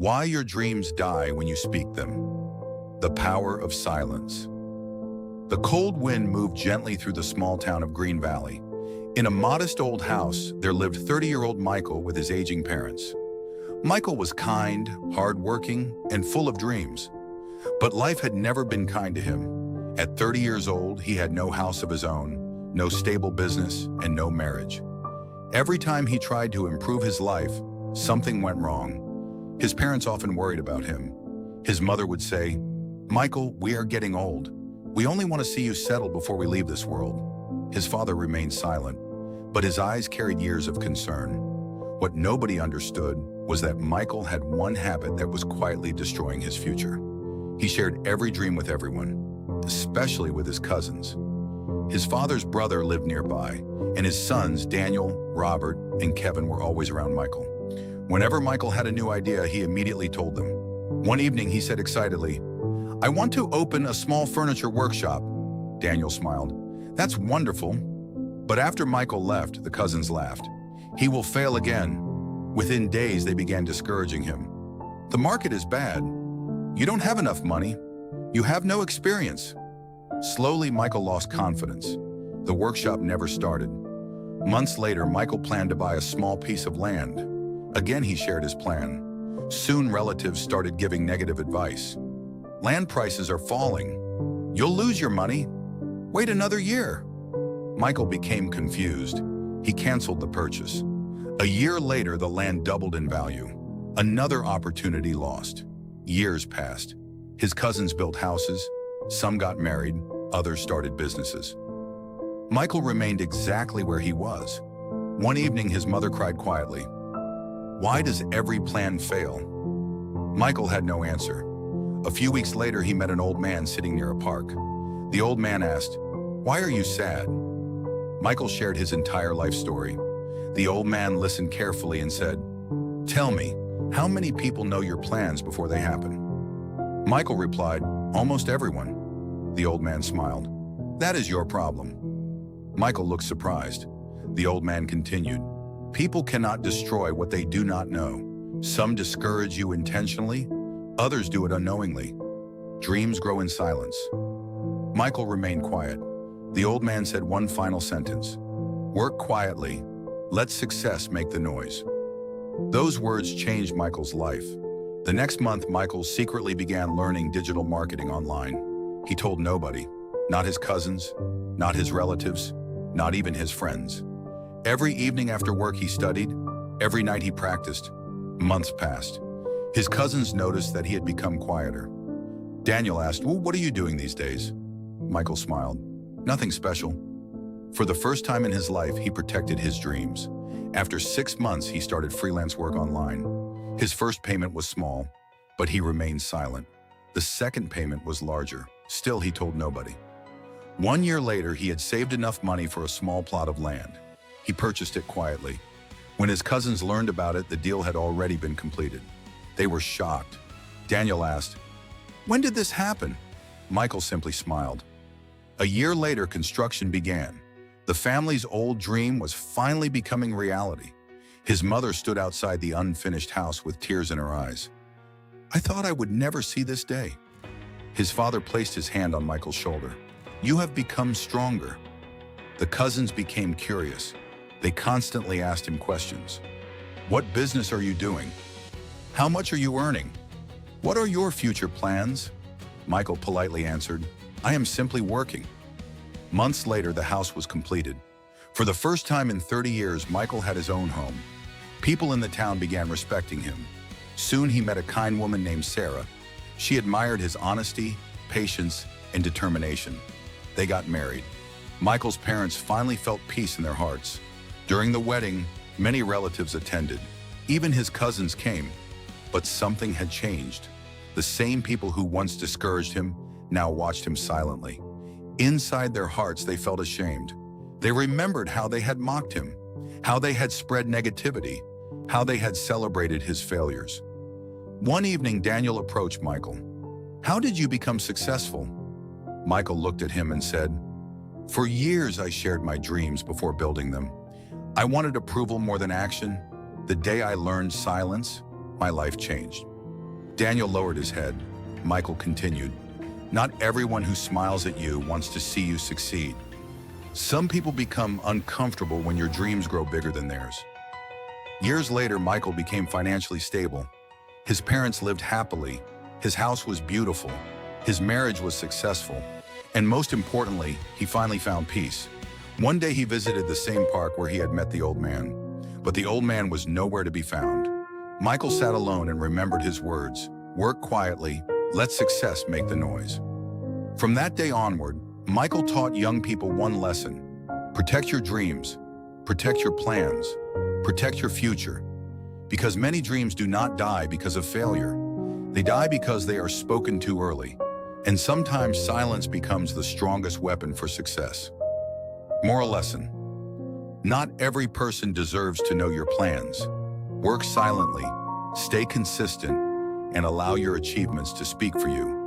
Why your dreams die when you speak them. The power of silence. The cold wind moved gently through the small town of Green Valley. In a modest old house, there lived 30-year-old Michael with his aging parents. Michael was kind, hardworking, and full of dreams. But life had never been kind to him. At 30 years old, he had no house of his own, no stable business, and no marriage. Every time he tried to improve his life, something went wrong. His parents often worried about him. His mother would say, "Michael, we are getting old. We only want to see you settled before we leave this world." His father remained silent, but his eyes carried years of concern. What nobody understood was that Michael had one habit that was quietly destroying his future. He shared every dream with everyone, especially with his cousins. His father's brother lived nearby, and his sons, Daniel, Robert, and Kevin, were always around Michael. Whenever Michael had a new idea, he immediately told them. One evening, he said excitedly, "I want to open a small furniture workshop." Daniel smiled. "That's wonderful." But after Michael left, the cousins laughed. "He will fail again." Within days, they began discouraging him. "The market is bad. You don't have enough money. You have no experience." Slowly, Michael lost confidence. The workshop never started. Months later, Michael planned to buy a small piece of land. Again, he shared his plan. Soon, relatives started giving negative advice. "Land prices are falling. You'll lose your money. Wait another year." Michael became confused. He canceled the purchase. A year later, the land doubled in value. Another opportunity lost. Years passed. His cousins built houses. Some got married. Others started businesses. Michael remained exactly where he was. One evening, his mother cried quietly, "Why does every plan fail?" Michael had no answer. A few weeks later, he met an old man sitting near a park. The old man asked, "Why are you sad?" Michael shared his entire life story. The old man listened carefully and said, "Tell me, how many people know your plans before they happen?" Michael replied, "Almost everyone." The old man smiled. "That is your problem." Michael looked surprised. The old man continued, "People cannot destroy what they do not know. Some discourage you intentionally, others do it unknowingly. Dreams grow in silence." Michael remained quiet. The old man said one final sentence, "Work quietly. Let success make the noise." Those words changed Michael's life. The next month, Michael secretly began learning digital marketing online. He told nobody, not his cousins, not his relatives, not even his friends. Every evening after work he studied, every night he practiced. Months passed. His cousins noticed that he had become quieter. Daniel asked, "Well, what are you doing these days?" Michael smiled. "Nothing special." For the first time in his life, he protected his dreams. After 6 months, he started freelance work online. His first payment was small, but he remained silent. The second payment was larger. Still, he told nobody. 1 year later, he had saved enough money for a small plot of land. He purchased it quietly. When his cousins learned about it, the deal had already been completed. They were shocked. Daniel asked, "When did this happen?" Michael simply smiled. A year later, construction began. The family's old dream was finally becoming reality. His mother stood outside the unfinished house with tears in her eyes. "I thought I would never see this day." His father placed his hand on Michael's shoulder. "You have become stronger." The cousins became curious. They constantly asked him questions. "What business are you doing? How much are you earning? What are your future plans?" Michael politely answered, "I am simply working." Months later, the house was completed. For the first time in 30 years, Michael had his own home. People in the town began respecting him. Soon he met a kind woman named Sarah. She admired his honesty, patience, and determination. They got married. Michael's parents finally felt peace in their hearts. During the wedding, many relatives attended. Even his cousins came. But something had changed. The same people who once discouraged him now watched him silently. Inside their hearts, they felt ashamed. They remembered how they had mocked him, how they had spread negativity, how they had celebrated his failures. One evening, Daniel approached Michael. "How did you become successful?" Michael looked at him and said, "For years, I shared my dreams before building them. I wanted approval more than action. The day I learned silence, my life changed." Daniel lowered his head. Michael continued, "Not everyone who smiles at you wants to see you succeed. Some people become uncomfortable when your dreams grow bigger than theirs." Years later, Michael became financially stable. His parents lived happily. His house was beautiful. His marriage was successful. And most importantly, he finally found peace. One day he visited the same park where he had met the old man, but the old man was nowhere to be found. Michael sat alone and remembered his words, "Work quietly, let success make the noise." From that day onward, Michael taught young people one lesson: protect your dreams, protect your plans, protect your future. Because many dreams do not die because of failure. They die because they are spoken too early. And sometimes silence becomes the strongest weapon for success. Moral lesson: not every person deserves to know your plans. Work silently, stay consistent, and allow your achievements to speak for you.